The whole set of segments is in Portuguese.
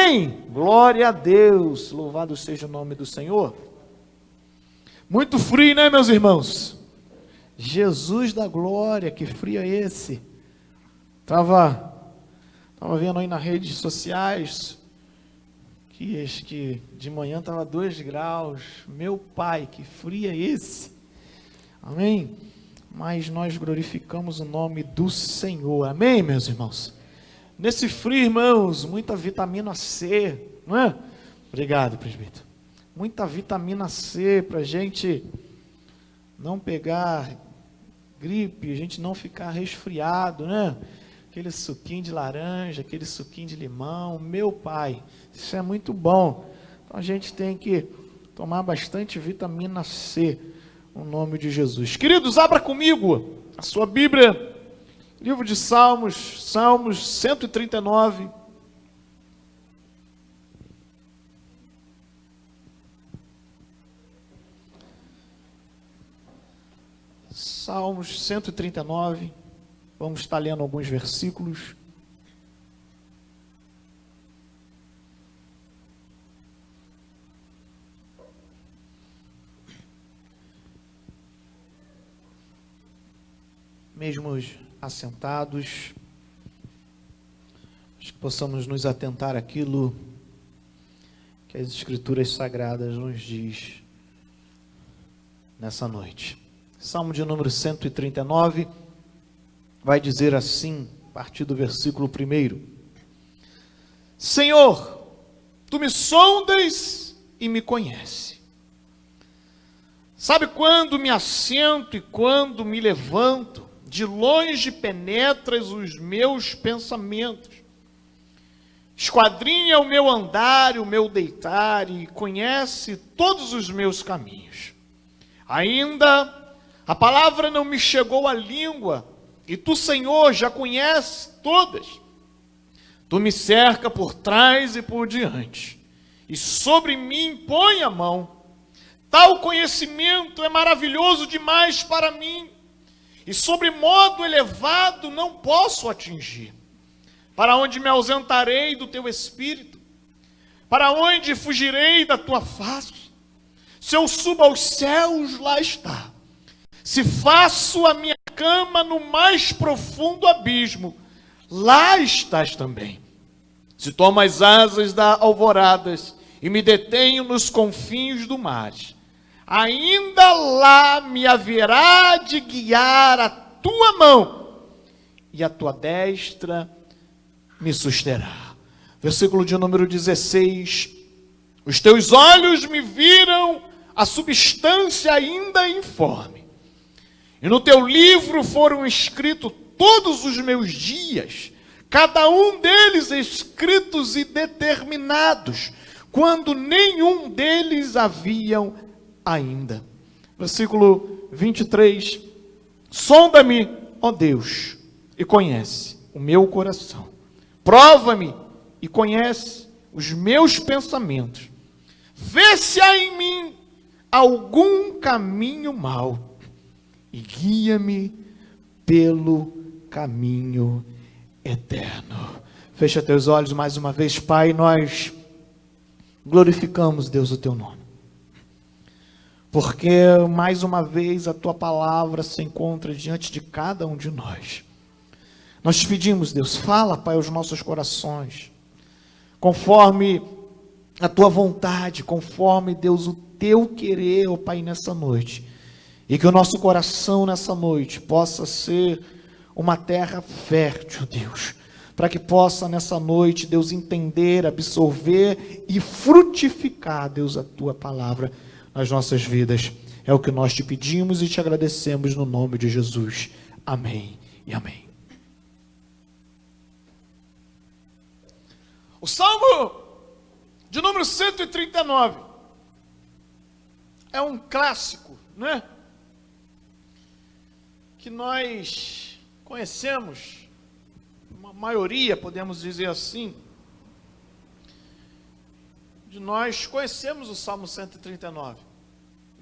Amém? Glória a Deus, louvado seja o nome do Senhor. Muito frio, né, meus irmãos? Jesus da glória, que frio é esse? Estava vendo aí nas redes sociais que de manhã estava 2 graus. Meu Pai, que frio é esse? Amém? Mas nós glorificamos o nome do Senhor. Amém, meus irmãos? Nesse frio, irmãos, muita vitamina C, não é? Obrigado, presbítero. Muita vitamina C para a gente não pegar gripe, a gente não ficar resfriado, né? Aquele suquinho de laranja, aquele suquinho de limão, meu Pai, isso é muito bom. Então a gente tem que tomar bastante vitamina C, no nome de Jesus. Queridos, abra comigo a sua Bíblia, livro de Salmos, Salmos 139. Salmos 139, vamos estar lendo alguns versículos. Mesmo assentados, acho que possamos nos atentar àquilo que as Escrituras Sagradas nos diz nessa noite. Salmo de número 139, vai dizer assim, a partir do versículo 1: Senhor, Tu me sondas e me conheces. Sabe quando me assento e quando me levanto, de longe penetras os meus pensamentos. Esquadrinha o meu andar e o meu deitar e conhece todos os meus caminhos. Ainda a palavra não me chegou à língua, e Tu, Senhor, já conheces todas. Tu me cerca por trás e por diante, e sobre mim põe a mão. Tal conhecimento é maravilhoso demais para mim, e sobre modo elevado não posso atingir. Para onde me ausentarei do Teu Espírito? Para onde fugirei da Tua face? Se eu subo aos céus, lá está. Se faço a minha cama no mais profundo abismo, lá estás também. Se tomo as asas da alvoradas e me detenho nos confins do mar, ainda lá me haverá de guiar a Tua mão, e a Tua destra me susterá. Versículo de número 16. Os Teus olhos me viram a substância ainda informe, e no Teu livro foram escritos todos os meus dias, cada um deles escritos e determinados, quando nenhum deles haviam ainda. Versículo 23. Sonda-me, ó Deus, e conhece o meu coração. Prova-me e conhece os meus pensamentos. Vê se há em mim algum caminho mau e guia-me pelo caminho eterno. Fecha teus olhos mais uma vez, Pai. Nós glorificamos, Deus, o Teu nome, porque mais uma vez a Tua palavra se encontra diante de cada um de nós. Nós te pedimos, Deus, fala, Pai, aos nossos corações, conforme a Tua vontade, conforme, Deus, o Teu querer, ó Pai, nessa noite. E que o nosso coração nessa noite possa ser uma terra fértil, Deus, para que possa nessa noite, Deus, entender, absorver e frutificar, Deus, a Tua palavra nas nossas vidas. É o que nós te pedimos e te agradecemos no nome de Jesus. Amém e amém. O Salmo de número 139 é um clássico, né? Que nós conhecemos, uma maioria, podemos dizer assim, de nós conhecemos o Salmo 139,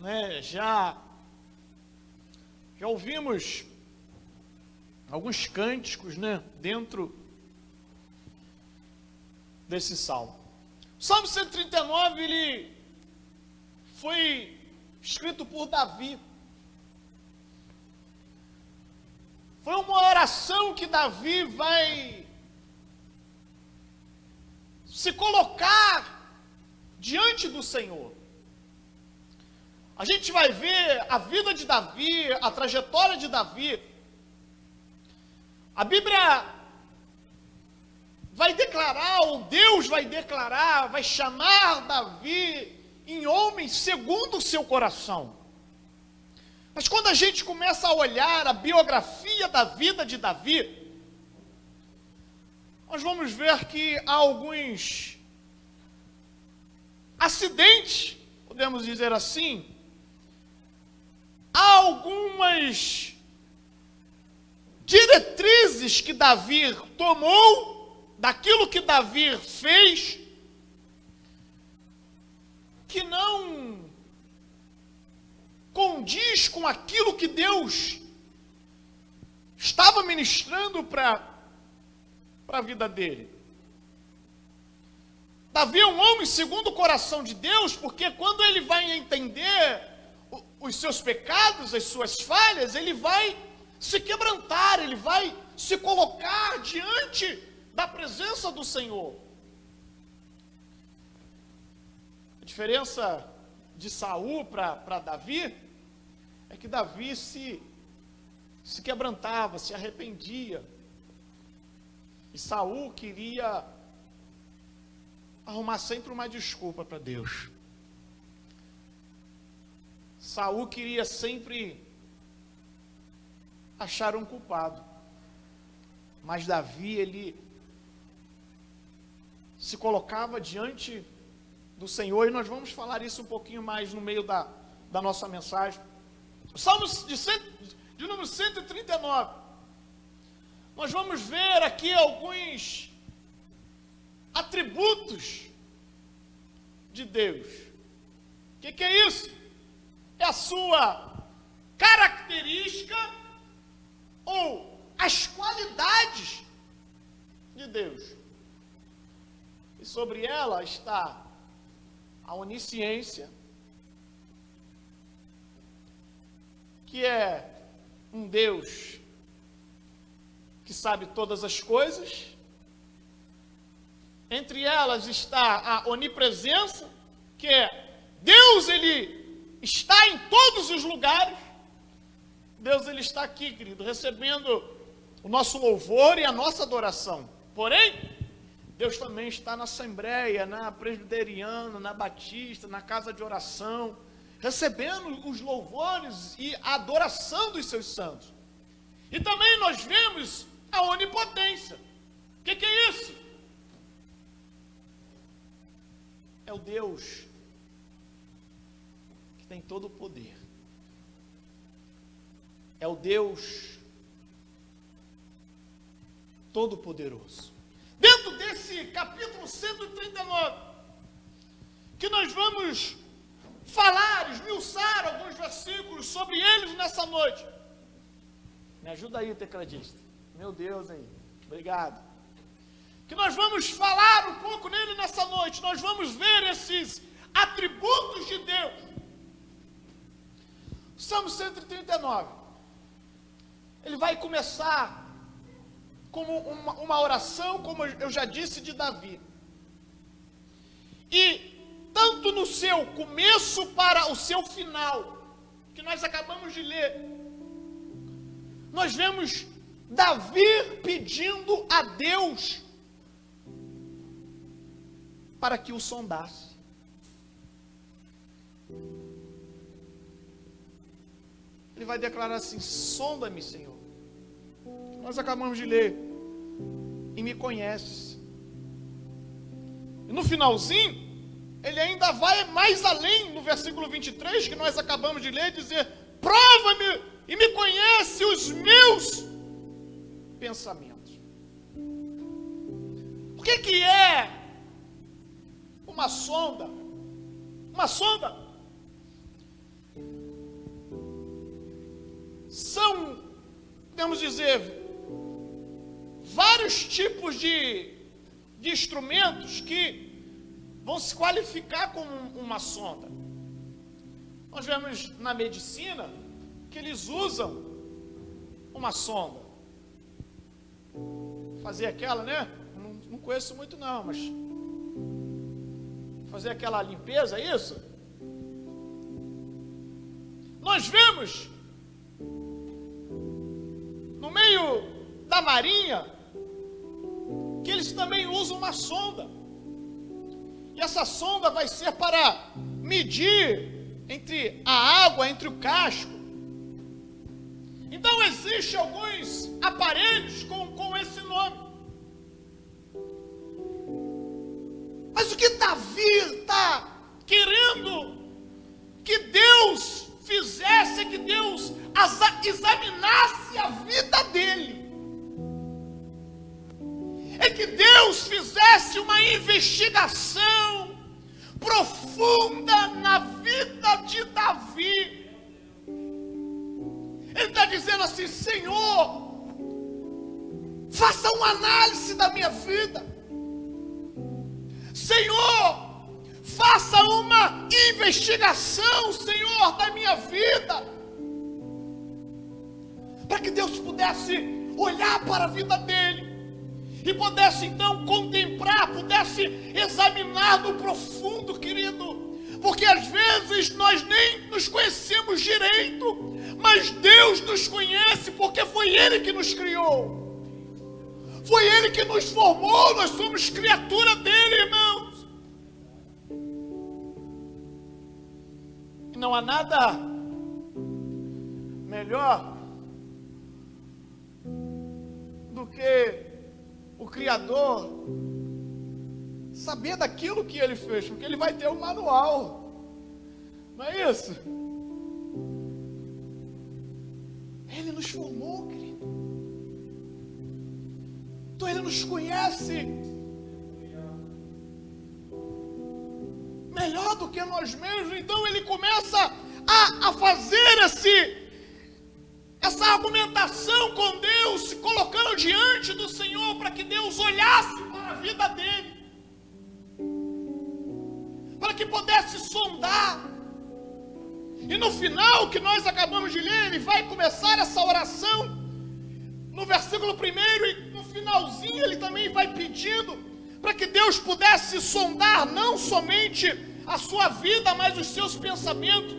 né? Já ouvimos alguns cânticos, né, dentro desse salmo. O Salmo 139, ele foi escrito por Davi. Foi uma oração que Davi vai se colocar diante do Senhor. A gente vai ver a vida de Davi, a trajetória de Davi. A Bíblia vai declarar, ou Deus vai declarar, vai chamar Davi em homem segundo o seu coração. Mas quando a gente começa a olhar a biografia da vida de Davi, nós vamos ver que há alguns acidentes, podemos dizer assim, há algumas diretrizes que Davi tomou, daquilo que Davi fez, que não condiz com aquilo que Deus estava ministrando para a vida dele. Davi é um homem segundo o coração de Deus, porque quando ele vai entender os seus pecados, as suas falhas, ele vai se quebrantar, ele vai se colocar diante da presença do Senhor. A diferença de Saul para Davi é que Davi se quebrantava, se arrependia. E Saul queria arrumar sempre uma desculpa para Deus. Saul queria sempre achar um culpado. Mas Davi, ele se colocava diante do Senhor, e nós vamos falar isso um pouquinho mais no meio da nossa mensagem. Salmos de número 139. Nós vamos ver aqui alguns atributos de Deus. O que é isso? É a sua característica ou as qualidades de Deus. E sobre ela está a onisciência, que é um Deus que sabe todas as coisas. Entre elas está a onipresença, que é Deus, ele está em todos os lugares. Deus, ele está aqui, querido, recebendo o nosso louvor e a nossa adoração. Porém, Deus também está na Assembleia, na Presbiteriana, na Batista, na Casa de Oração, recebendo os louvores e a adoração dos seus santos. E também nós vemos a onipotência. O que é isso? É o Deus que tem todo o poder. É o Deus todo-poderoso. Dentro desse capítulo 139, que nós vamos falar, esmiuçar alguns versículos sobre eles nessa noite. Me ajuda aí, tecladista. Meu Deus aí. Obrigado. Que nós vamos falar um pouco nele nessa noite. Nós vamos ver esses atributos de Deus. Salmo 139. Ele vai começar como uma oração, como eu já disse, de Davi. E tanto no seu começo para o seu final, que nós acabamos de ler, nós vemos Davi pedindo a Deus para que o sondasse. Ele vai declarar assim: sonda-me, Senhor. Nós acabamos de ler. E me conheces. E no finalzinho, ele ainda vai mais além, no versículo 23, que nós acabamos de ler, dizer: prova-me e me conhece os meus pensamentos. O que é uma sonda? Uma sonda são, podemos dizer, vários tipos de instrumentos que vão se qualificar como uma sonda. Nós vemos na medicina que eles usam uma sonda. Fazer aquela, né? Não conheço muito não, mas fazer aquela limpeza, é isso? Nós vemos no meio da marinha que eles também usam uma sonda. E essa sonda vai ser para medir entre a água, entre o casco. Então existem alguns aparelhos com esse nome. Mas o que Davi está querendo que Deus fizesse é que Deus examinasse a vida dele. É que Deus fizesse uma investigação profunda na vida de Davi. Ele está dizendo assim: Senhor, faça uma análise da minha vida. Senhor, faça uma investigação, Senhor, da minha vida. Para que Deus pudesse olhar para a vida dele e pudesse então contemplar, pudesse examinar no profundo, querido. Porque às vezes nós nem nos conhecemos direito, mas Deus nos conhece, porque foi Ele que nos criou. Foi Ele que nos formou, nós somos criatura dEle, irmãos. E não há nada melhor do que o Criador saber daquilo que Ele fez, porque Ele vai ter um manual, não é isso? Ele nos formou, querido. Então Ele nos conhece melhor do que nós mesmos. Então Ele começa a fazer essa argumentação com Deus, se colocando diante do Senhor, para que Deus olhasse para a vida dele, para que pudesse sondar. E no final, que nós acabamos de ler, ele vai começar essa oração no versículo 1, e no finalzinho ele também vai pedindo para que Deus pudesse sondar não somente a sua vida, mas os seus pensamentos.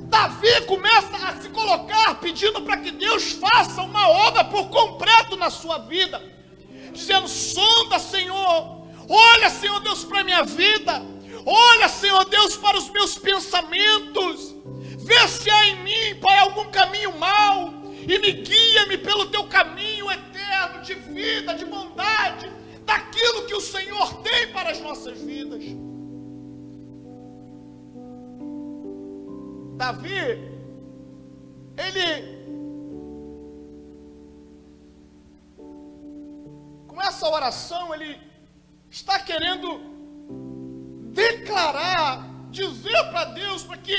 Davi começa a se colocar pedindo para que Deus faça uma obra por completo na sua vida, dizendo: sonda, Senhor, olha, Senhor Deus, para a minha vida, olha, Senhor Deus, para os meus pensamentos, vê se há em mim, Pai, algum caminho mau, e me guia-me pelo teu caminho eterno de vida, de bondade, daquilo que o Senhor tem para as nossas vidas. Davi, ele, com essa oração, ele está querendo declarar, dizer para Deus, para que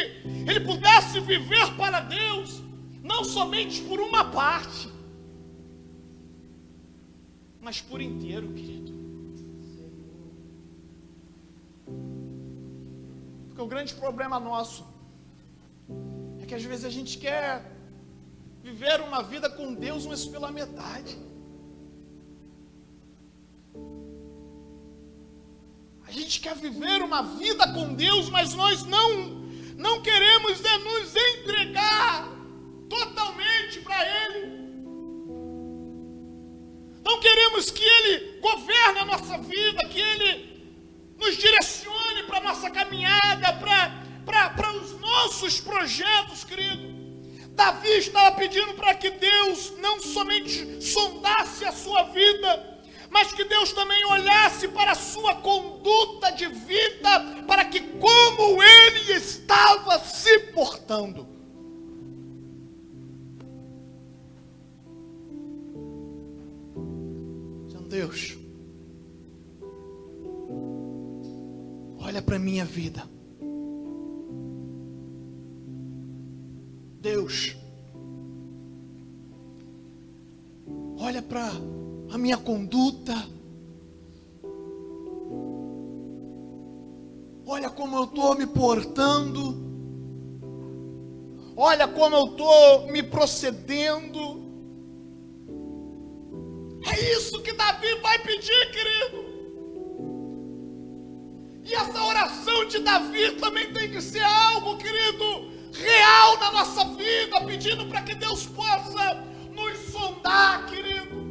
ele pudesse viver para Deus, não somente por uma parte, mas por inteiro, querido. Porque o grande problema nosso é que às vezes a gente quer viver uma vida com Deus, mas pela metade. A gente quer viver uma vida com Deus, mas nós não queremos nos entregar totalmente para Ele. Não queremos que Ele governe a nossa vida, que Ele nos direcione para a nossa caminhada, para os nossos projetos, querido. Davi estava pedindo para que Deus não somente sondasse a sua vida, mas que Deus também olhasse para a sua conduta de vida, para que como ele estava se portando. Então, Deus, olha para a minha vida. Deus, olha para a minha conduta. Olha como eu estou me portando. Olha como eu estou me procedendo. É isso que Davi vai pedir, querido. E essa oração de Davi também tem que ser algo, querido, real na nossa vida, pedindo para que Deus possa nos sondar, queridos.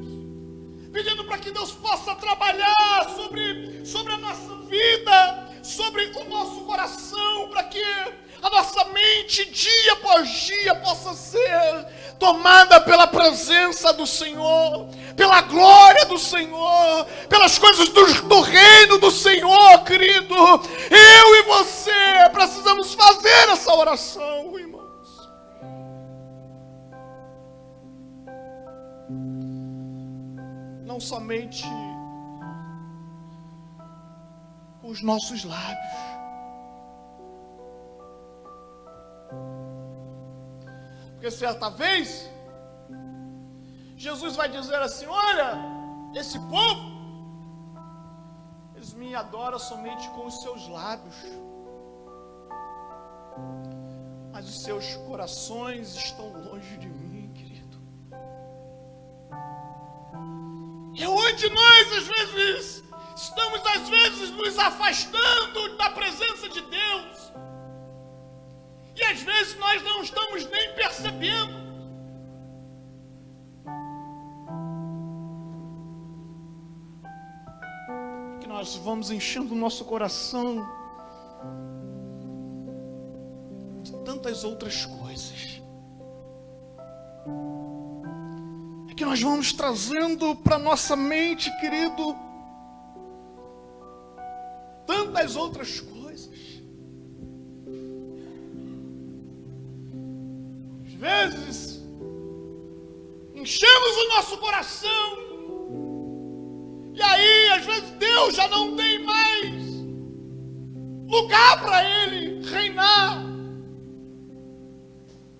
Pedindo para que Deus possa trabalhar sobre a nossa vida, sobre o nosso coração, para que a nossa mente, dia após dia, possa ser tomada pela presença do Senhor, pela glória do Senhor, pelas coisas do reino do Senhor, querido. Eu e você precisamos fazer essa oração, irmãos. Não somente com os nossos lábios, porque certa vez Jesus vai dizer assim: olha, esse povo, eles me adoram somente com os seus lábios, mas os seus corações estão longe de mim, querido. É onde nós às vezes estamos nos afastando da presença de Deus. E às vezes nós não estamos nem percebendo. Que nós vamos enchendo o nosso coração de tantas outras coisas. É que nós vamos trazendo para nossa mente, querido, tantas outras coisas. Às vezes, enchemos o nosso coração, e aí, às vezes, Deus já não tem mais lugar para Ele reinar,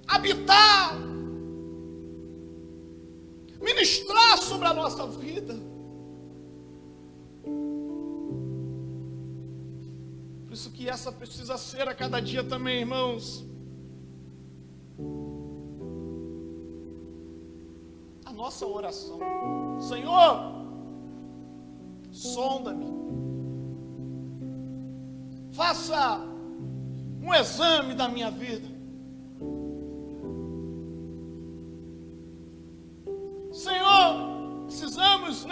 habitar, ministrar sobre a nossa vida. Por isso que essa precisa ser a cada dia também, irmãos, a nossa oração. Senhor, sonda-me, faça um exame da minha vida. Senhor, precisamos,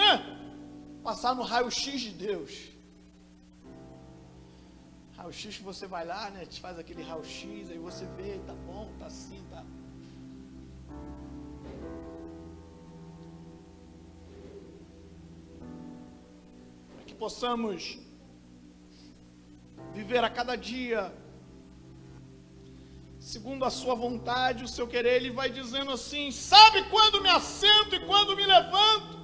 passar no raio-x de Deus. Raio-x que você vai lá, te faz aquele raio-x, aí você vê, tá bom, tá assim, tá. Para que possamos viver a cada dia segundo a sua vontade, o seu querer. Ele vai dizendo assim: sabe quando me assento e quando me levanto?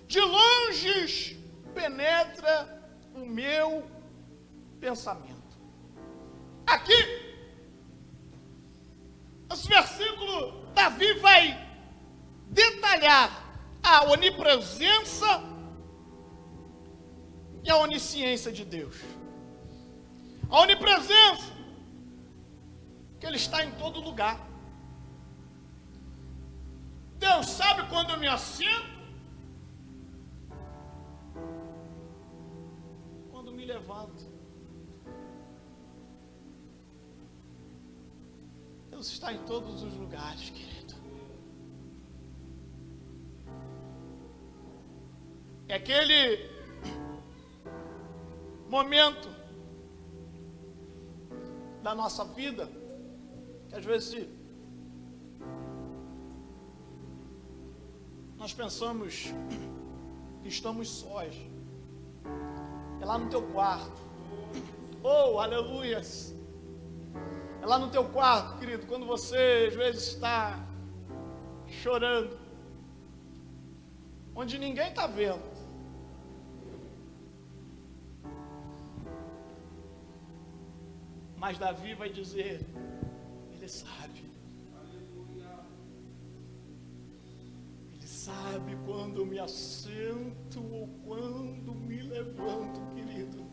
De longe penetra o meu pensamento. Aqui, esse versículo, Davi vai detalhar a onipresença e a onisciência de Deus. A onipresença, que Ele está em todo lugar. Deus sabe quando eu me assento, quando me levanto. Deus está em todos os lugares, querido. É aquele momento da nossa vida que às vezes nós pensamos que estamos sós. É lá no teu quarto. Oh, aleluias! É lá no teu quarto, querido, quando você às vezes está chorando, onde ninguém está vendo. Mas Davi vai dizer: Ele sabe. Ele sabe quando eu me assento ou quando me levanto, querido.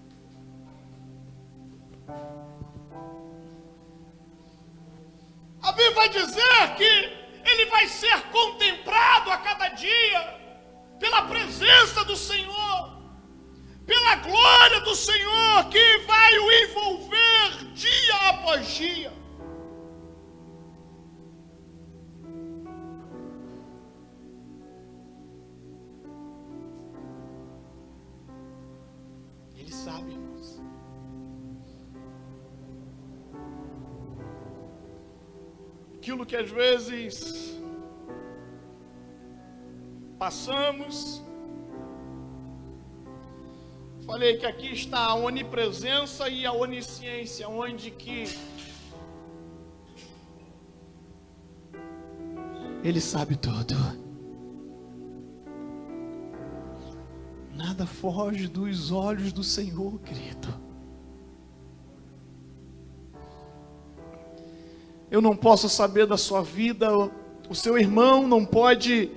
A Bíblia vai dizer que ele vai ser contemplado a cada dia pela presença do Senhor, pela glória do Senhor que vai o envolver dia após dia. Ele sabe, irmãos. Aquilo que às vezes passamos. Falei que aqui está a onipresença e a onisciência, onde que Ele sabe tudo. Nada foge dos olhos do Senhor, querido. Eu não posso saber da sua vida, o seu irmão não pode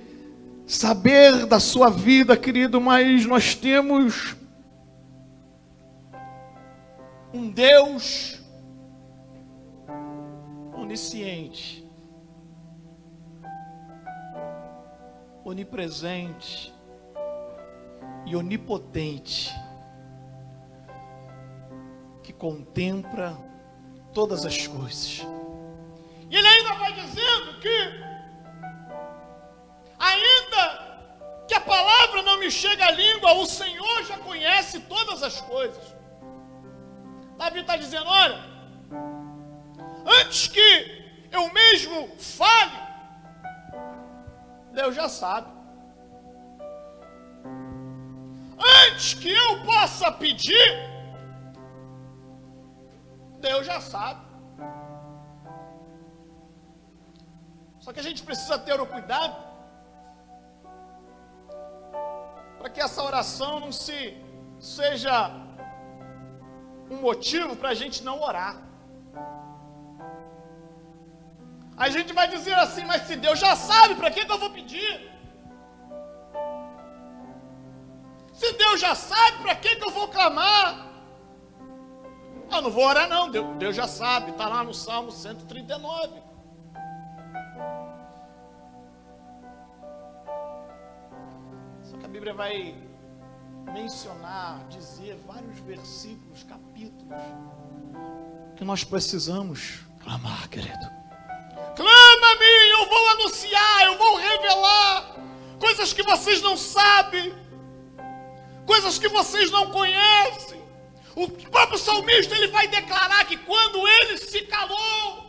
saber da sua vida, querido, mas nós temos um Deus onisciente, onipresente e onipotente, que contempla todas as coisas. E ele ainda vai dizendo que, ainda que a palavra não me chegue à língua, o Senhor já conhece todas as coisas. Davi está dizendo, olha, antes que eu mesmo fale, Deus já sabe. Antes que eu possa pedir, Deus já sabe. Só que a gente precisa ter o cuidado para que essa oração não seja um motivo para a gente não orar. A gente vai dizer assim, mas se Deus já sabe, para que eu vou pedir? Se Deus já sabe, para que eu vou clamar? Eu não vou orar não, Deus já sabe, está lá no Salmo 139. Só que a Bíblia vai mencionar, dizer vários versículos, capítulos, que nós precisamos clamar, querido. Clama-me, eu vou anunciar, eu vou revelar coisas que vocês não sabem, coisas que vocês não conhecem. O próprio salmista, ele vai declarar que quando ele se calou,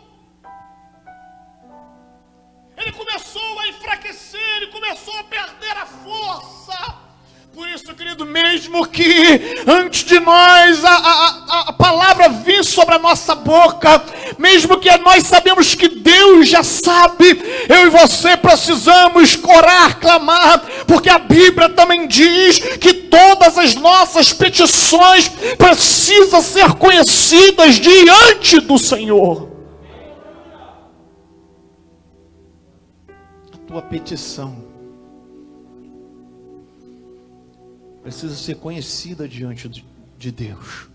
ele começou a enfraquecer, ele começou a perder a força. Por isso, querido, mesmo que antes de nós a palavra vir sobre a nossa boca, mesmo que nós sabemos que Deus já sabe, eu e você precisamos orar, clamar, porque a Bíblia também diz que todas as nossas petições precisam ser conhecidas diante do Senhor. A tua petição precisa ser conhecida diante de Deus.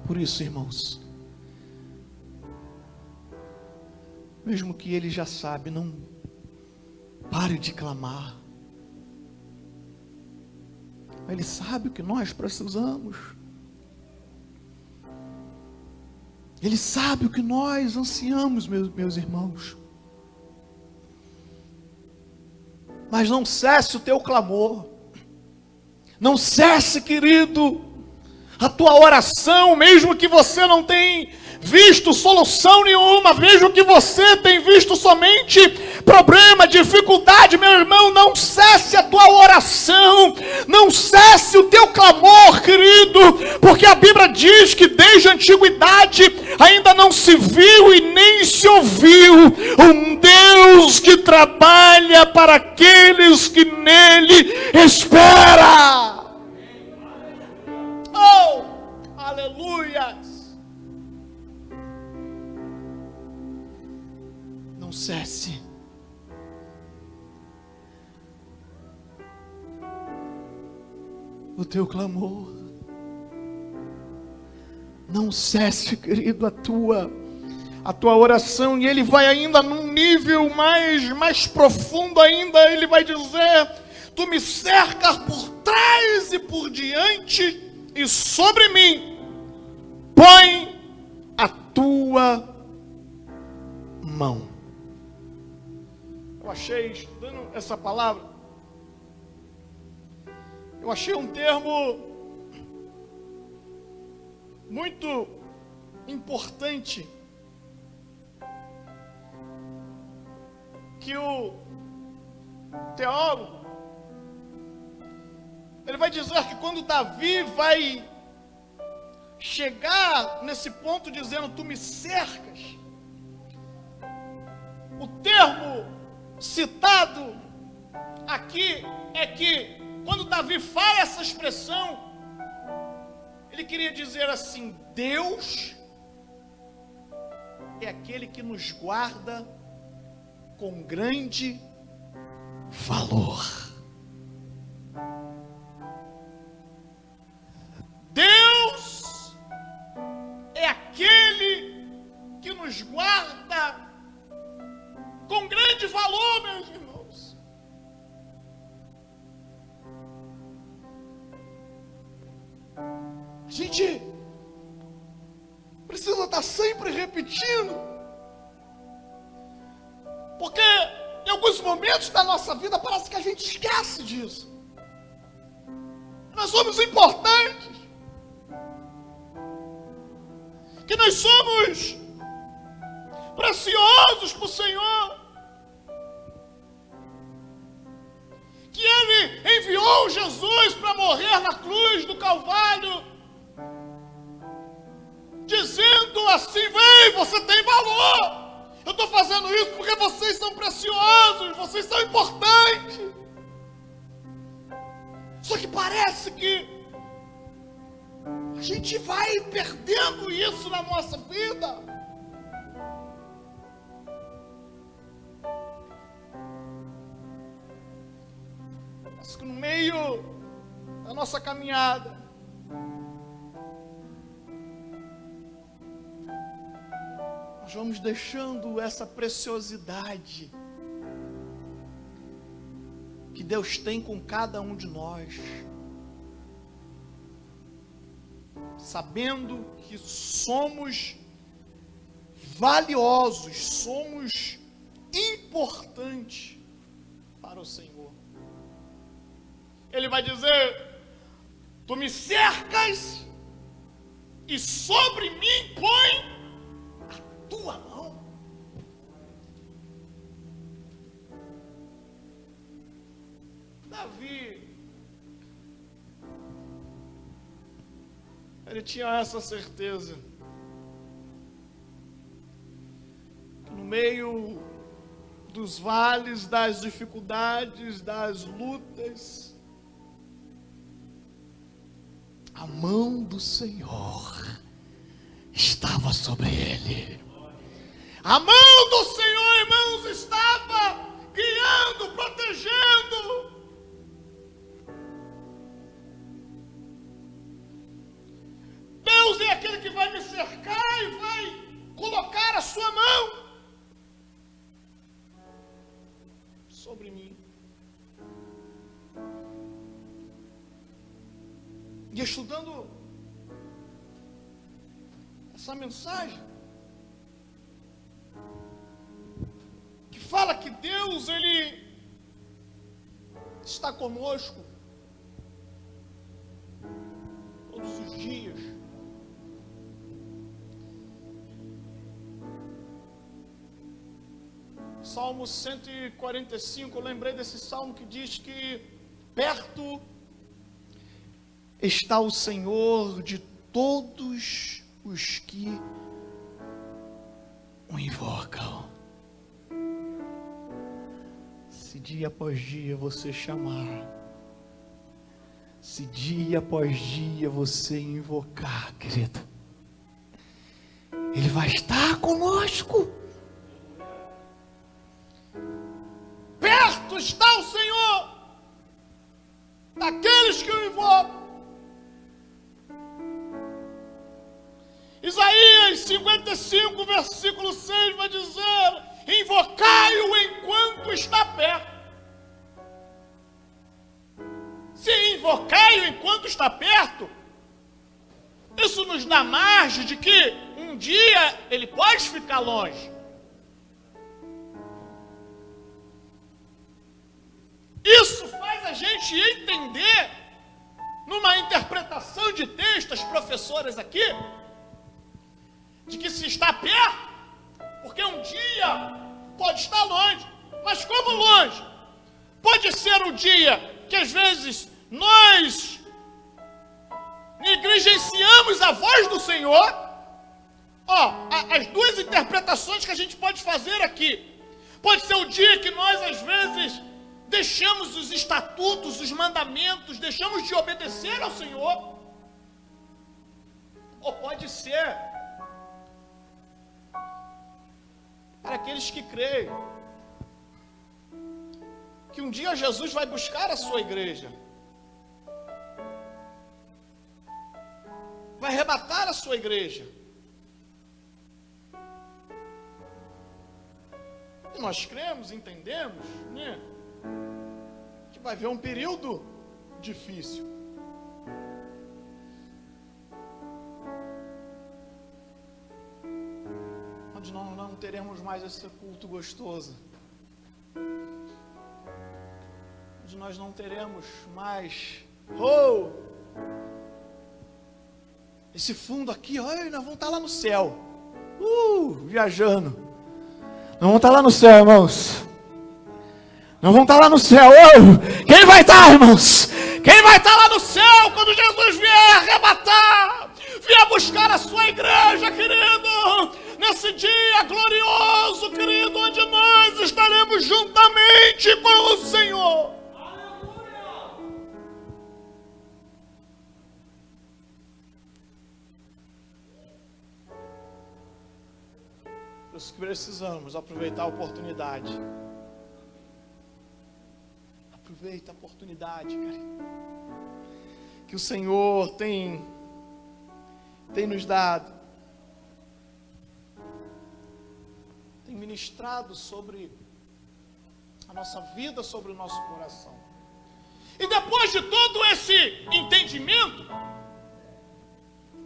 Por isso, irmãos, mesmo que Ele já sabe, não pare de clamar. Ele sabe o que nós precisamos. Ele sabe o que nós ansiamos, meus irmãos. Mas não cesse o teu clamor. Não cesse, querido, a tua oração, mesmo que você não tenha visto solução nenhuma, mesmo que você tenha visto somente problema, dificuldade, meu irmão, não cesse a tua oração, não cesse o teu clamor, querido, porque a Bíblia diz que desde a antiguidade ainda não se viu e nem se ouviu um Deus que trabalha para aqueles que nele esperam. Oh, aleluias! Não cesse. O teu clamor. Não cesse, querido, a tua oração. E ele vai ainda num nível mais profundo ainda. Ele vai dizer: tu me cercas por trás e por diante, e sobre mim põe a tua mão. Eu achei, estudando essa palavra, eu achei um termo muito importante, que o teólogo, ele vai dizer que quando Davi vai chegar nesse ponto dizendo: tu me cercas, o termo citado aqui é que quando Davi fala essa expressão, ele queria dizer assim: Deus é aquele que nos guarda com grande valor. Deus é aquele que nos guarda com grande valor, meus irmãos. A gente precisa estar sempre repetindo, porque em alguns momentos da nossa vida parece que a gente esquece disso. Nós somos importantes, que nós somos preciosos para o Senhor, que Ele enviou Jesus para morrer na cruz do Calvário, dizendo assim: vem, você tem valor. Eu estou fazendo isso porque vocês são preciosos, vocês são importantes. Só que parece que a gente vai perdendo isso na nossa vida. Parece que no meio da nossa caminhada, nós vamos deixando essa preciosidade que Deus tem com cada um de nós, sabendo que somos valiosos, somos importantes para o Senhor. Ele vai dizer: tu me cercas e sobre mim põe tua mão. Davi, ele tinha essa certeza, que no meio dos vales, das dificuldades, das lutas, a mão do Senhor estava sobre ele. A mão do Senhor, irmãos, estava guiando, protegendo. Deus é aquele que vai me cercar e vai colocar a sua mão sobre mim. E estudando essa mensagem, que fala que Deus, Ele está conosco todos os dias. Salmo 145, eu lembrei desse salmo que diz que perto está o Senhor de todos os que o invocam. Se dia após dia você chamar, se dia após dia você invocar, querido, Ele vai estar conosco. Perto está o Senhor daqueles que o invocam. Isaías 55, versículo 6 vai dizer: invocai-o enquanto está perto. Se invocai-o enquanto está perto, isso nos dá margem de que um dia ele pode ficar longe. Isso faz a gente entender, numa interpretação de texto, as professoras aqui, de que se está perto, porque um dia pode estar longe. Mas como longe? Pode ser um dia que às vezes nós negligenciamos a voz do Senhor. As duas interpretações que a gente pode fazer aqui. Pode ser o dia que nós às vezes deixamos os estatutos, os mandamentos, deixamos de obedecer ao Senhor. Ou pode ser para aqueles que creem que um dia Jesus vai buscar a sua igreja, vai arrebatar a sua igreja. E nós cremos, entendemos, né, que vai haver um período difícil. Onde nós não teremos mais esse culto gostoso. Onde nós não teremos mais esse fundo aqui, olha, nós vamos estar lá no céu. Viajando. Nós vamos estar lá no céu, irmãos. Nós vamos estar lá no céu. Quem vai estar, irmãos? Quem vai estar lá no céu quando Jesus vier arrebatar? Vier buscar a sua igreja, querido. Nesse dia glorioso, querido, onde nós estaremos juntamente com o Senhor. Por isso que precisamos aproveitar a oportunidade. Aproveita a oportunidade, cara, que o Senhor tem nos dado. Tem ministrado sobre a nossa vida, sobre o nosso coração. E depois de todo esse entendimento,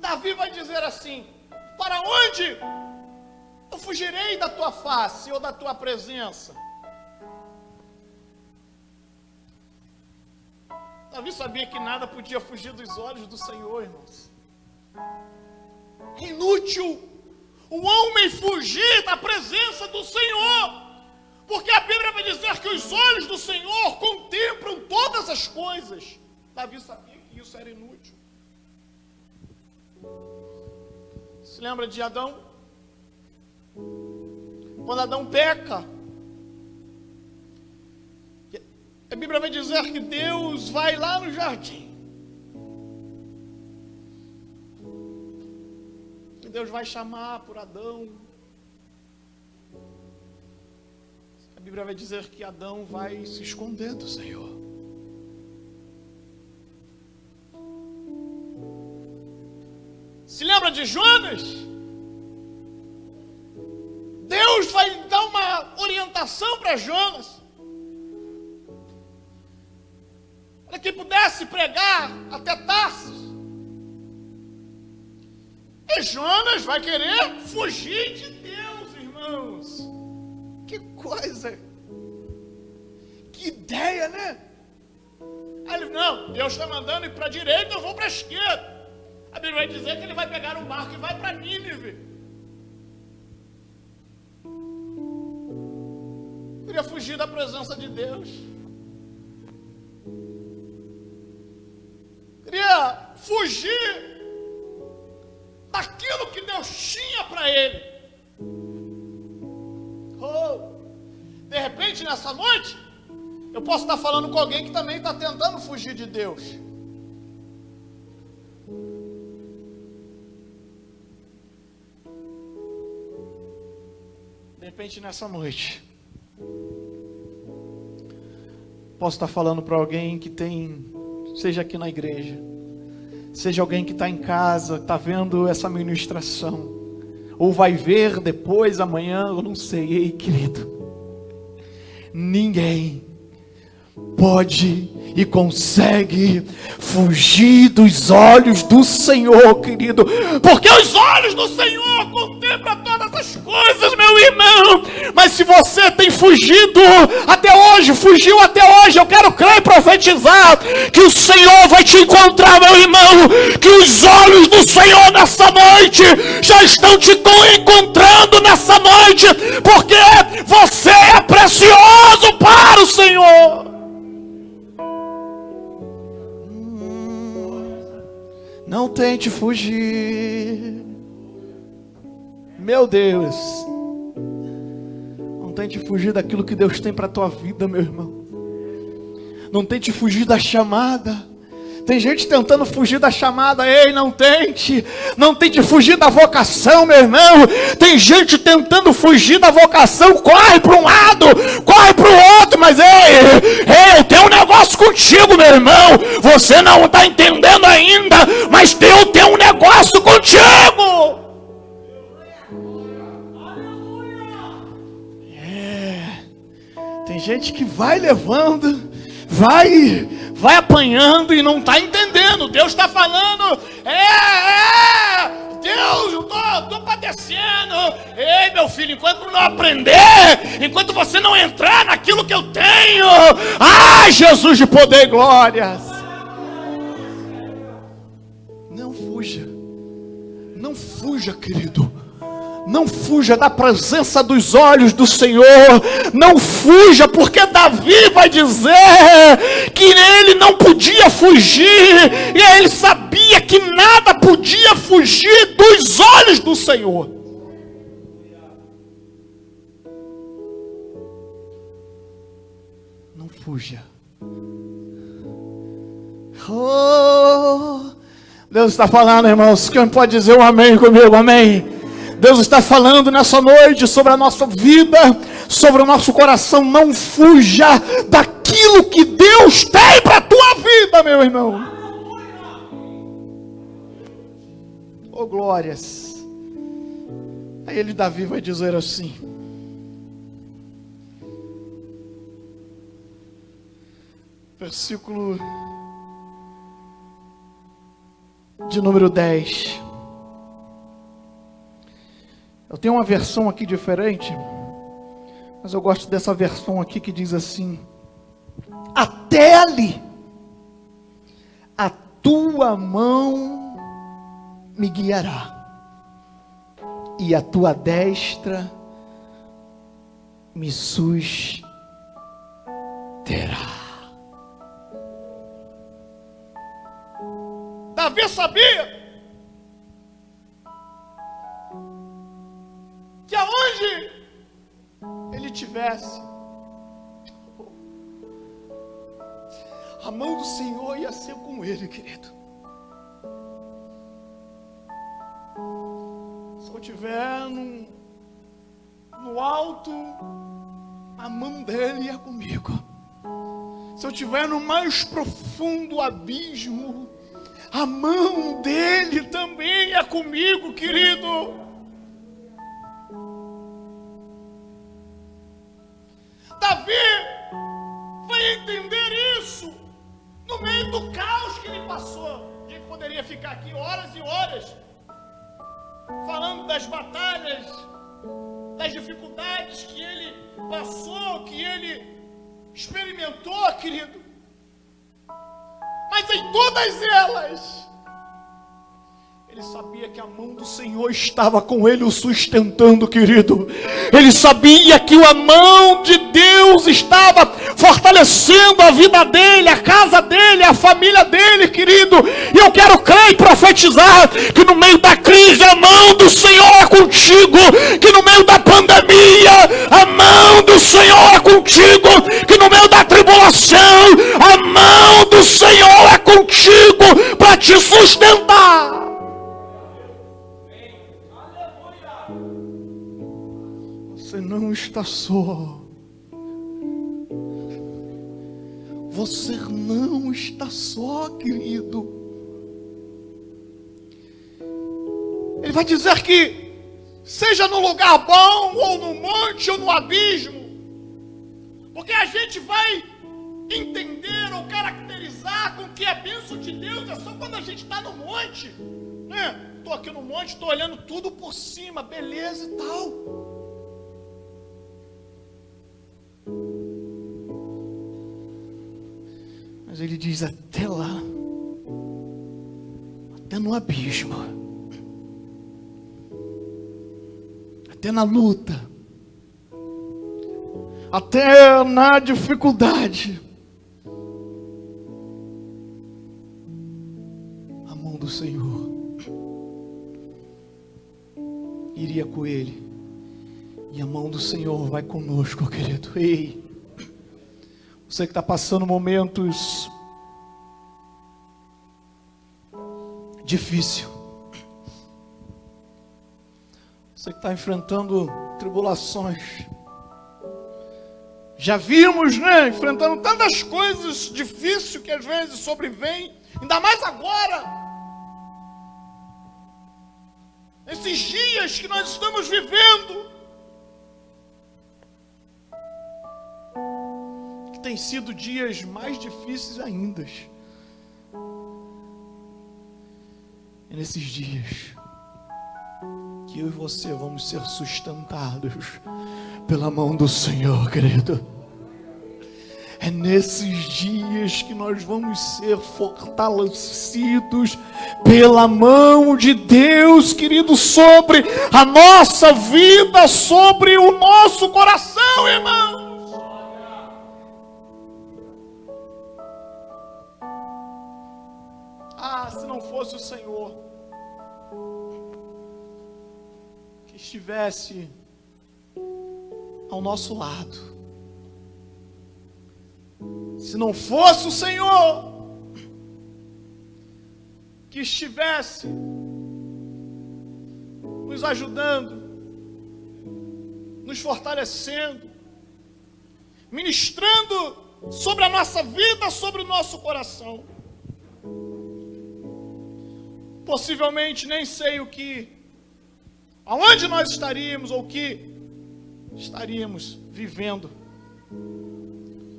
Davi vai dizer assim: para onde eu fugirei da tua face ou da tua presença? Davi sabia que nada podia fugir dos olhos do Senhor, irmãos. É inútil o homem fugir da presença do Senhor, porque a Bíblia vai dizer que os olhos do Senhor contemplam todas as coisas. Davi sabia que isso era inútil. Se lembra de Adão? Quando Adão peca, a Bíblia vai dizer que Deus vai lá no jardim. E Deus vai chamar por Adão. A Bíblia vai dizer que Adão vai se esconder do Senhor. Se lembra de Jonas? Deus vai dar uma orientação para Jonas, para que pudesse pregar até Tarsis. E Jonas vai querer fugir de Deus, irmãos. Que coisa, que ideia, né? Aí ele, não, Deus está mandando ir para a direita, eu vou para a esquerda. A Bíblia vai dizer que ele vai pegar um barco e vai para Nínive. Queria fugir da presença de Deus. Queria fugir daquilo que Deus tinha para ele. De repente, nessa noite, eu posso estar falando com alguém que também está tentando fugir de Deus. De repente, nessa noite, posso estar falando para alguém que tem, seja aqui na igreja, seja alguém que está em casa, está vendo essa ministração, ou vai ver depois, amanhã, eu não sei. Ei, querido, ninguém pode e consegue fugir dos olhos do Senhor, querido, porque os olhos do Senhor contemplam todas as coisas, meu irmão. Mas se você tem fugido até hoje, fugiu até hoje, eu quero crer e profetizar que o Senhor vai te encontrar, meu irmão, que os olhos do Senhor nessa noite já estão te encontrando nessa noite, porque você é precioso para o Senhor. Não tente fugir, meu Deus, não tente fugir daquilo que Deus tem para a tua vida, meu irmão. Não tente fugir da chamada. Tem gente tentando fugir da chamada. Ei, não tente fugir da vocação, meu irmão. Tem gente tentando fugir da vocação. Corre para um lado, corre para o outro, mas ei, eu tenho um negócio contigo, meu irmão. Você não está entendendo ainda, mas Deus tem um negócio contigo. Tem gente que vai levando, vai apanhando e não está entendendo. Deus está falando, Deus, eu estou padecendo. Ei, meu filho, enquanto não aprender, enquanto você não entrar naquilo que eu tenho, Jesus de poder e glórias, não fuja, querido. Não fuja da presença dos olhos do Senhor. Não fuja, porque Davi vai dizer que ele não podia fugir. E ele sabia que nada podia fugir dos olhos do Senhor. Não fuja. Deus está falando, irmãos. Quem pode dizer um amém comigo? Amém. Deus está falando nessa noite sobre a nossa vida, sobre o nosso coração. Não fuja daquilo que Deus tem para a tua vida, meu irmão. Oh, glórias. Aí Davi vai dizer assim: versículo de número 10. Eu tenho uma versão aqui diferente, mas eu gosto dessa versão aqui que diz assim: até ali a tua mão me guiará, e a tua destra me susterá. Davi sabia que aonde ele tivesse, a mão do Senhor ia ser com ele, querido. Se eu estiver no alto, a mão dele ia comigo. Se eu estiver no mais profundo abismo, a mão dele também ia comigo, querido. Davi vai entender isso no meio do caos que ele passou. A gente poderia ficar aqui horas e horas falando das batalhas, das dificuldades que ele passou, que ele experimentou, querido. Mas em todas elas, ele sabia que a mão do Senhor estava com ele, o sustentando, querido. Ele sabia que a mão de Deus estava fortalecendo a vida dele, a casa dele, a família dele, querido. E eu quero crer e profetizar que no meio da crise a mão do Senhor é contigo. Que no meio da pandemia a mão do Senhor é contigo. Que no meio da tribulação a mão do Senhor é contigo para te sustentar. Você não está só. Você não está só, querido. Ele vai dizer que seja no lugar bom, ou no monte, ou no abismo, porque a gente vai entender ou caracterizar com que a bênção de Deus é só quando a gente está no monte, né? Estou aqui no monte, estou olhando tudo por cima, beleza e tal. Mas ele diz, até lá, até no abismo, até na luta, até na dificuldade, a mão do Senhor iria com ele, e a mão do Senhor vai conosco, querido. Ei, você que está passando momentos difíceis, você que está enfrentando tribulações, já vimos, né, enfrentando tantas coisas difíceis que às vezes sobrevêm, ainda mais agora, nesses dias que nós estamos vivendo, que tem sido dias mais difíceis ainda. É nesses dias que eu e você vamos ser sustentados pela mão do Senhor, querido. É nesses dias que nós vamos ser fortalecidos pela mão de Deus, querido, sobre a nossa vida, sobre o nosso coração, irmãos. Ah, se não fosse o Senhor que estivesse ao nosso lado, se não fosse o Senhor que estivesse nos ajudando, nos fortalecendo, ministrando sobre a nossa vida, sobre o nosso coração, possivelmente nem sei aonde nós estaríamos ou o que estaríamos vivendo.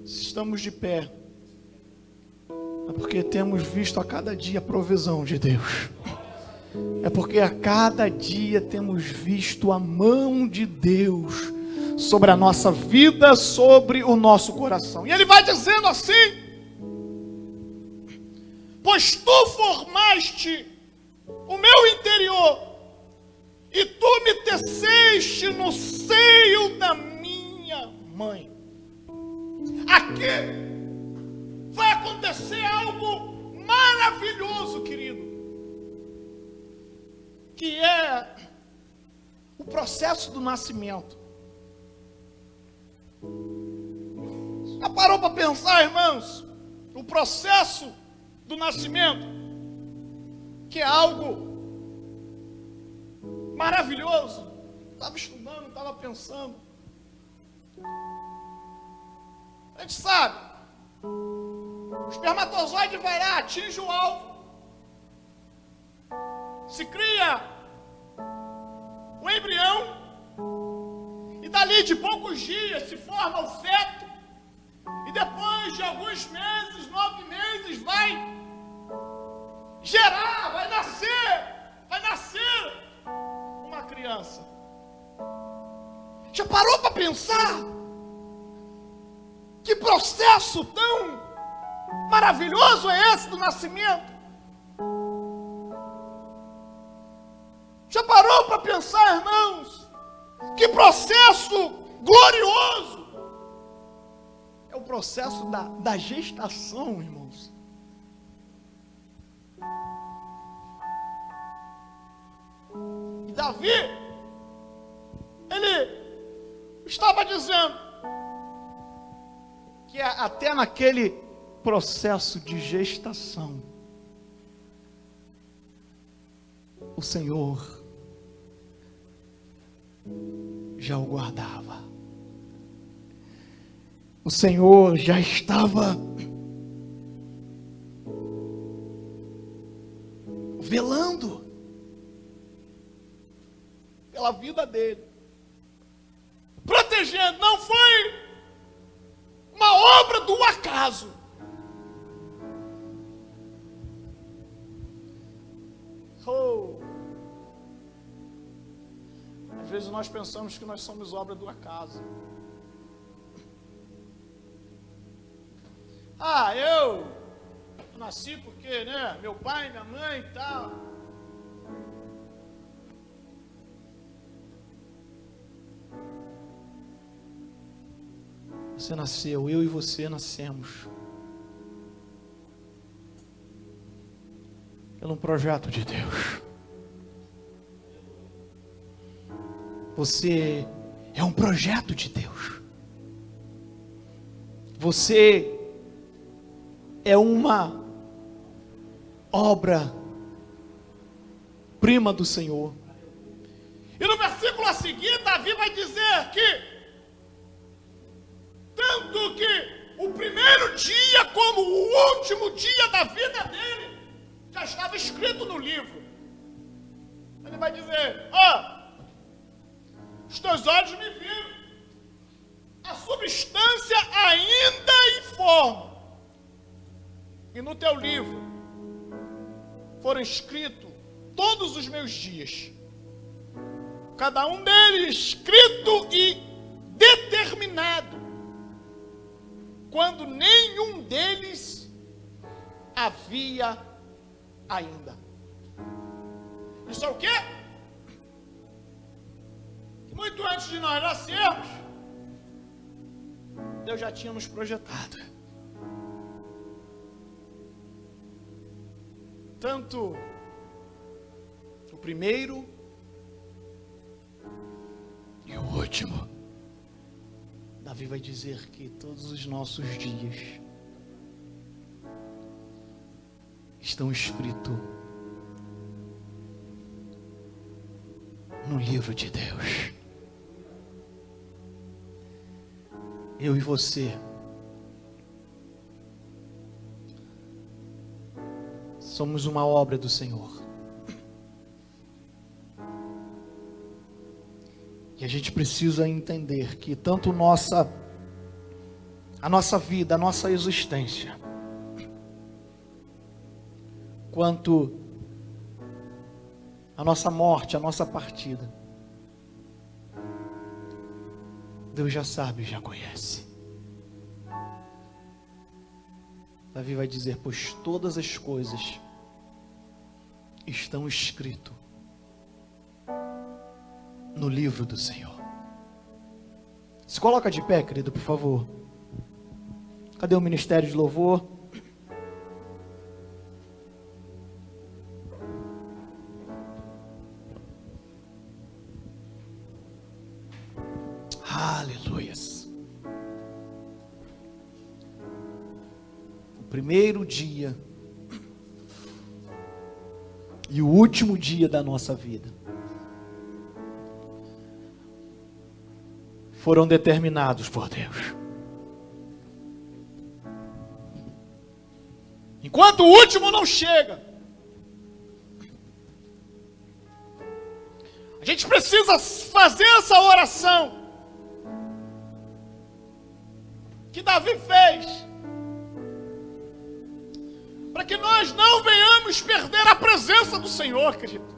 Se estamos de pé, é porque temos visto a cada dia a provisão de Deus. É porque a cada dia temos visto a mão de Deus sobre a nossa vida, sobre o nosso coração. E ele vai dizendo assim: pois tu formaste o meu interior, e tu me teceste no seio da minha mãe. Aqui vai acontecer algo maravilhoso, querido, que é o processo do nascimento. Já parou para pensar, irmãos, o processo do nascimento, que é algo maravilhoso? Estava estudando, estava pensando. A gente sabe, o espermatozoide vai lá, atinge o alvo, se cria um embrião, e dali de poucos dias se forma o feto, e depois de alguns meses, 9 meses, vai gerar, vai nascer uma criança. Já parou para pensar? Que processo tão maravilhoso é esse do nascimento? Já parou para pensar, irmãos? Que processo glorioso é o processo da gestação, irmãos. E Davi, ele estava dizendo que até naquele processo de gestação, o Senhor já o guardava. O Senhor já estava velando pela vida dele, protegendo. Não foi uma obra do acaso. Às vezes nós pensamos que nós somos obra do acaso. Eu nasci porque, né, meu pai, minha mãe e tal. Você nasceu, eu e você nascemos pelo projeto de Deus. Você é um projeto de Deus. Você é uma obra-prima do Senhor. E no versículo a seguir, Davi vai dizer que tanto que o primeiro dia como o último dia da vida dele já estava escrito no livro. Ele vai dizer: os teus olhos me viram, a substância ainda informe, e no teu livro foram escritos todos os meus dias, cada um deles escrito e determinado, quando nenhum deles havia ainda. Isso é o quê? Muito antes de nós nascermos, Deus já tinha nos projetado. Tanto o primeiro e o último. Davi vai dizer que todos os nossos dias estão escritos no livro de Deus. Eu e você somos uma obra do Senhor. E a gente precisa entender que tanto a nossa vida, a nossa existência, quanto a nossa morte, a nossa partida, Deus já sabe, já conhece. Davi vai dizer: pois todas as coisas estão escritas no livro do Senhor. Se coloca de pé, querido, por favor. Cadê o ministério de louvor? Aleluias. O primeiro dia e o último dia da nossa vida foram determinados por Deus. Enquanto o último não chega, a gente precisa fazer essa oração que Davi fez, para que nós não venhamos perder a presença do Senhor, querido.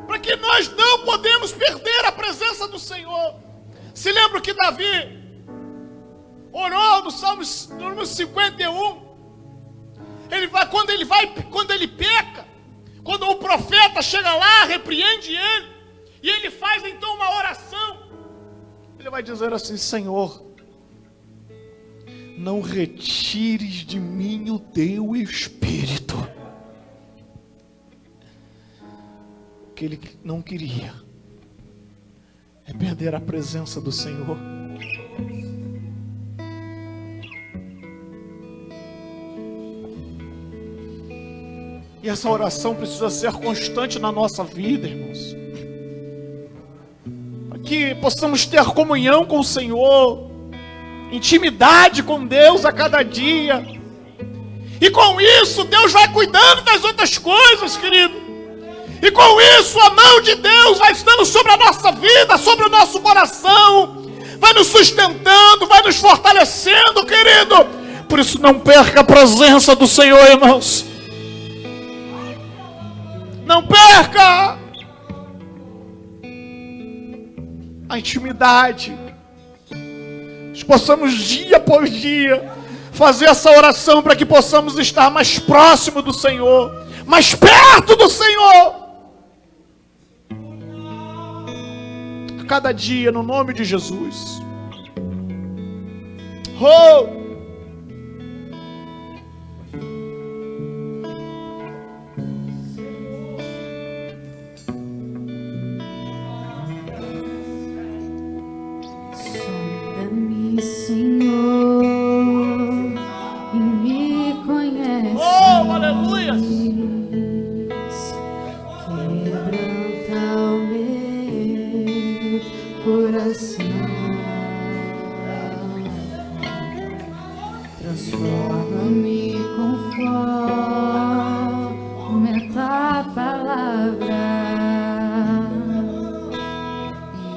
Para que nós não podemos perder a presença do Senhor. Se lembra que Davi orou no Salmos número 51? Quando ele peca, quando o profeta chega lá, repreende ele, e ele faz então uma oração, ele vai dizer assim: Senhor, não retires de mim o teu espírito. O que ele não queria é perder a presença do Senhor. E essa oração precisa ser constante na nossa vida, irmãos. Para que possamos ter comunhão com o Senhor, intimidade com Deus a cada dia. E com isso, Deus vai cuidando das outras coisas, querido. E com isso, a mão de Deus vai estando sobre a nossa vida, sobre o nosso coração. Vai nos sustentando, vai nos fortalecendo, querido. Por isso, não perca a presença do Senhor, irmãos. Não perca a intimidade. Nós possamos dia após dia fazer essa oração para que possamos estar mais próximo do Senhor, mais perto do Senhor. A cada dia, no nome de Jesus. Oh! Sonda-me, Senhor, e me conhece. Oh, aleluia! Quebranta o meu coração, transforma-me conforme a tua palavra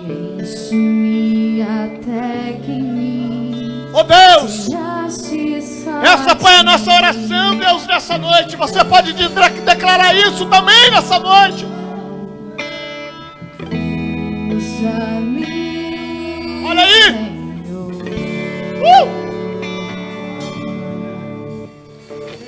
e enche-me até que em mim. Oh Deus! seja-se só Essa foi a nossa oração, Deus, nessa noite. Você pode declarar isso também nessa noite. Usa-me, Olha aí! Senhor.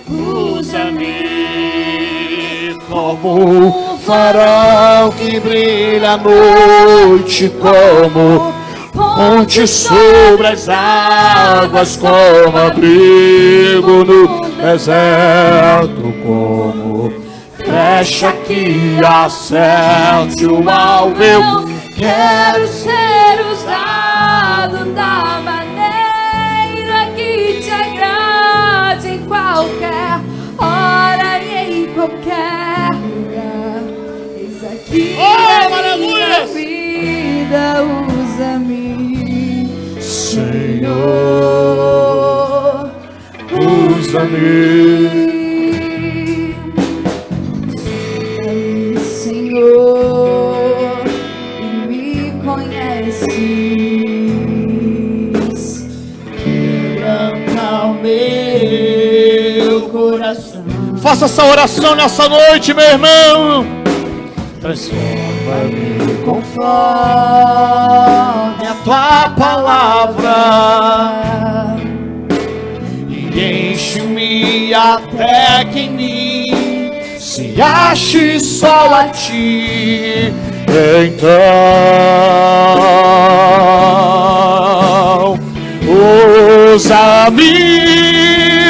Usa-me como farol que brilha à noite, como ponte sobre as águas, como abrigo no deserto, como flecha que acerte o alvo. Quero ser usado da maneira que te agrade, em qualquer hora e em qualquer lugar. Eis aqui a minha vida, usa-me, Senhor, Usa-me. Sonda-me, Senhor, e me conheces. Quebranta o meu coração. Faça essa oração nessa noite, meu irmão. Transforma-me conforme a tua palavra e enche-me até que em mim se ache só a ti. Então, usa-me,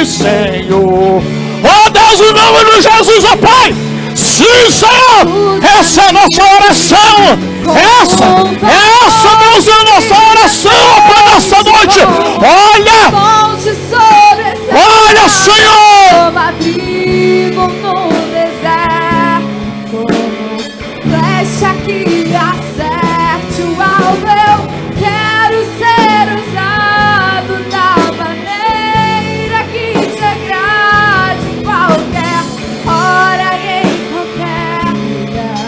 Senhor. Oh Deus, em nome de Jesus, ó Pai. Sim, Senhor, essa é a nossa oração. Essa, Deus, é a nossa oração para nessa noite. Olha, Senhor. Como abrigo no deserto, como flecha que acerte o alvo. Eu quero ser usado da maneira que te agrade, em qualquer hora e em qualquer lugar.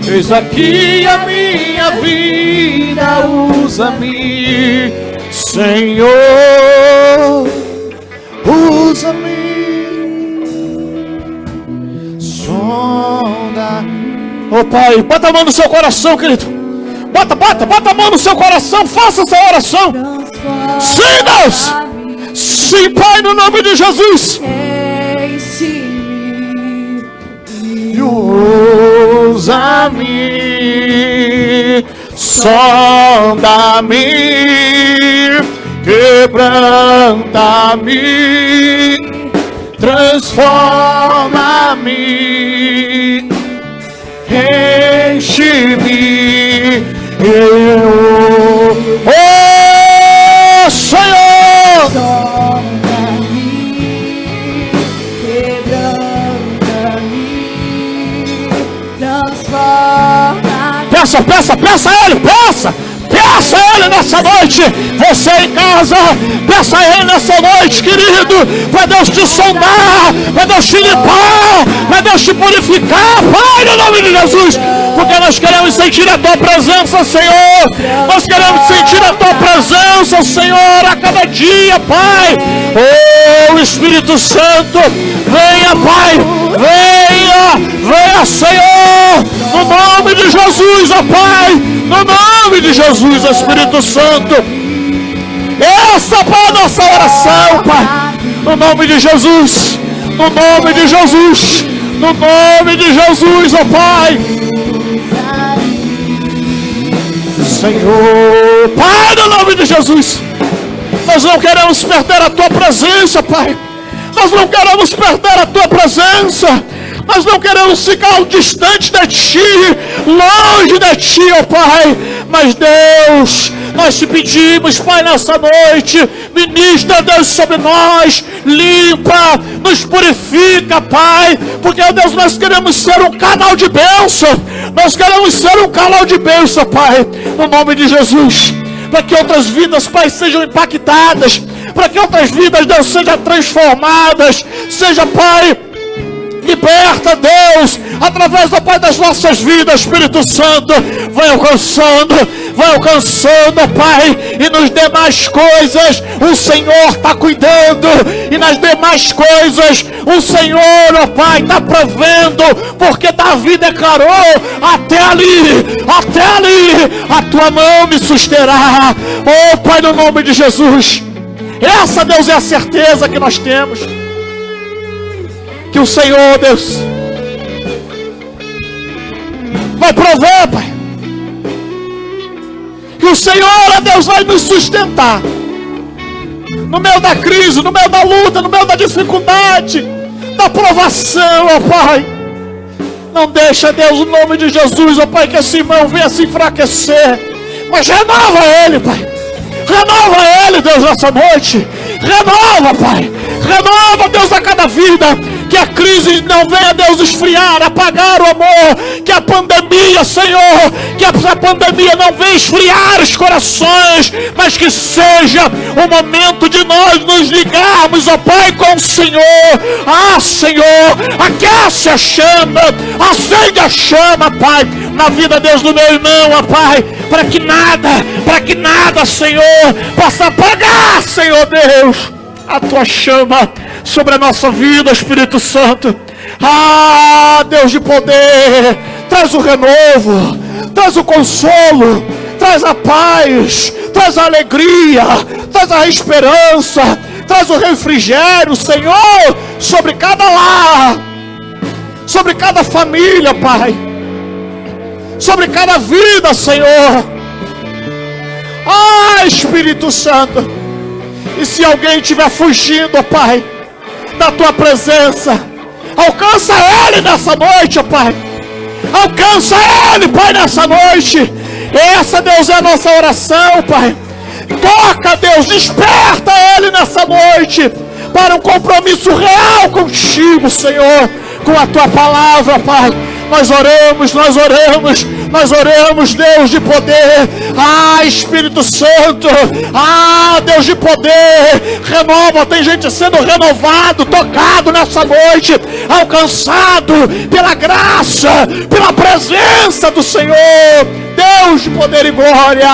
Eis aqui a minha vida, usa-me, Senhor, usa-me, sonda. Ô Pai, bota a mão no seu coração, querido. Bota a mão no seu coração, faça essa oração. Sim, Deus. Sim, Pai, no nome de Jesus. Enche-me, Usa-me, sonda-me, quebranta-me, transforma-me, enche-me, oh Senhor, sonda-me, quebranta-me, transforma-me. peça a Ele, peça, Peça a Ele nessa noite. Você em casa, peça a Ele nessa noite, querido. Para Deus te sondar, para Deus te limpar, para Deus te purificar. Pai, no nome de Jesus. Porque nós queremos sentir a Tua presença, Senhor. Nós queremos sentir a Tua presença, Senhor, a cada dia, Pai. Oh, Espírito Santo, venha, Pai. Venha, Senhor. No nome de Jesus, ó Pai. No nome de Jesus, Espírito Santo. Essa, Pai, é a nossa oração, Pai. No nome de Jesus. No nome de Jesus. No nome de Jesus, ó Pai. Senhor, Pai, no nome de Jesus. Nós não queremos perder a Tua presença, Pai. Nós não queremos perder a Tua presença. Nós não queremos ficar distante de Ti, longe de Ti, ó Pai. Mas Deus, nós te pedimos, Pai, nessa noite, ministra, Deus, sobre nós, limpa, nos purifica, Pai, porque, ó Deus, nós queremos ser um canal de bênção. Nós queremos ser um canal de bênção, Pai, no nome de Jesus, para que outras vidas, Pai, sejam impactadas, para que outras vidas, Deus, sejam transformadas, seja, Pai, liberta, Deus, através, ó Pai, das nossas vidas. Espírito Santo, vai alcançando, Pai, e nos demais coisas o Senhor está cuidando, e nas demais coisas o Senhor, ó Pai, está provendo, porque Davi declarou: até ali a Tua mão me susterá. Oh Pai, no nome de Jesus, essa, Deus, é a certeza que nós temos, que o Senhor, Deus, vai prover, Pai. Que o Senhor, ó Deus, vai nos sustentar no meio da crise, no meio da luta, no meio da dificuldade, da provação, ó Pai. Não deixa, Deus, no nome de Jesus, ó Pai, que esse irmão venha se enfraquecer, mas renova ele, Pai. Renova ele, Deus, nessa noite. Renova, Pai. Renova, Deus, a cada vida. Que a crise não venha, Deus, esfriar, apagar o amor. Que a pandemia, Senhor, que essa pandemia não venha esfriar os corações, mas que seja o momento de nós nos ligarmos, ó Pai, com o Senhor. Ah, Senhor, aquece a chama, acende a chama, Pai, na vida, Deus, do meu irmão, ó Pai, para que nada, Senhor, possa apagar, Senhor Deus, a Tua chama sobre a nossa vida, Espírito Santo. Ah, Deus de poder, traz o renovo, traz o consolo, traz a paz, traz a alegria, traz a esperança, traz o refrigério, Senhor, sobre cada lar, sobre cada família, Pai, sobre cada vida, Senhor. Ah, Espírito Santo, e se alguém estiver fugindo, ó Pai, da Tua presença, alcança ele nessa noite, ó Pai. Alcança ele, Pai, nessa noite. Essa, Deus, é a nossa oração, Pai. Toca, Deus, desperta ele nessa noite para um compromisso real contigo, Senhor, com a Tua palavra, Pai. Nós oramos, Deus de poder. Ah, Espírito Santo, ah, Deus de poder, renova. Tem gente sendo renovado, tocado nessa noite, alcançado pela graça, pela presença do Senhor. Deus de poder e glória,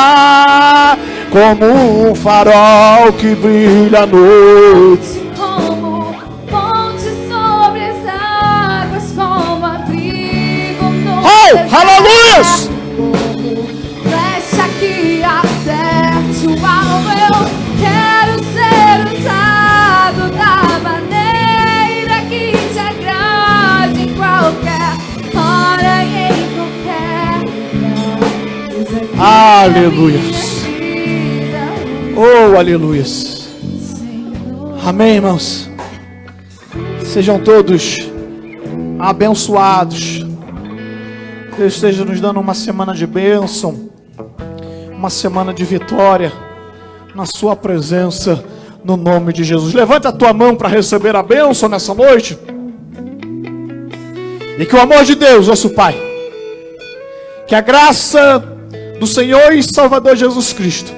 como um farol que brilha à noite, Como ponte sobre as águas, como abrigo no deserto. aleluias! Como flecha que acerte o alvo, eu quero ser usado da maneira que te agrade, em qualquer hora e em qualquer lugar. Aleluias! Oh, aleluias! Amém, irmãos? Sejam todos abençoados. Deus esteja nos dando uma semana de bênção, uma semana de vitória na Sua presença, no nome de Jesus. Levanta a tua mão para receber a bênção nessa noite. E que o amor de Deus, nosso Pai, que a graça do Senhor e Salvador Jesus Cristo.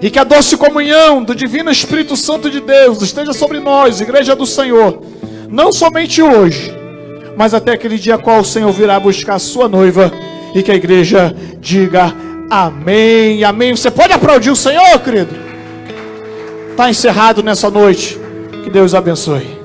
E que a doce comunhão do Divino Espírito Santo de Deus esteja sobre nós, Igreja do Senhor, não somente hoje, mas até aquele dia qual o Senhor virá buscar a sua noiva. E que a igreja diga amém, amém. Você pode aplaudir o Senhor, querido? Está encerrado nessa noite. Que Deus abençoe.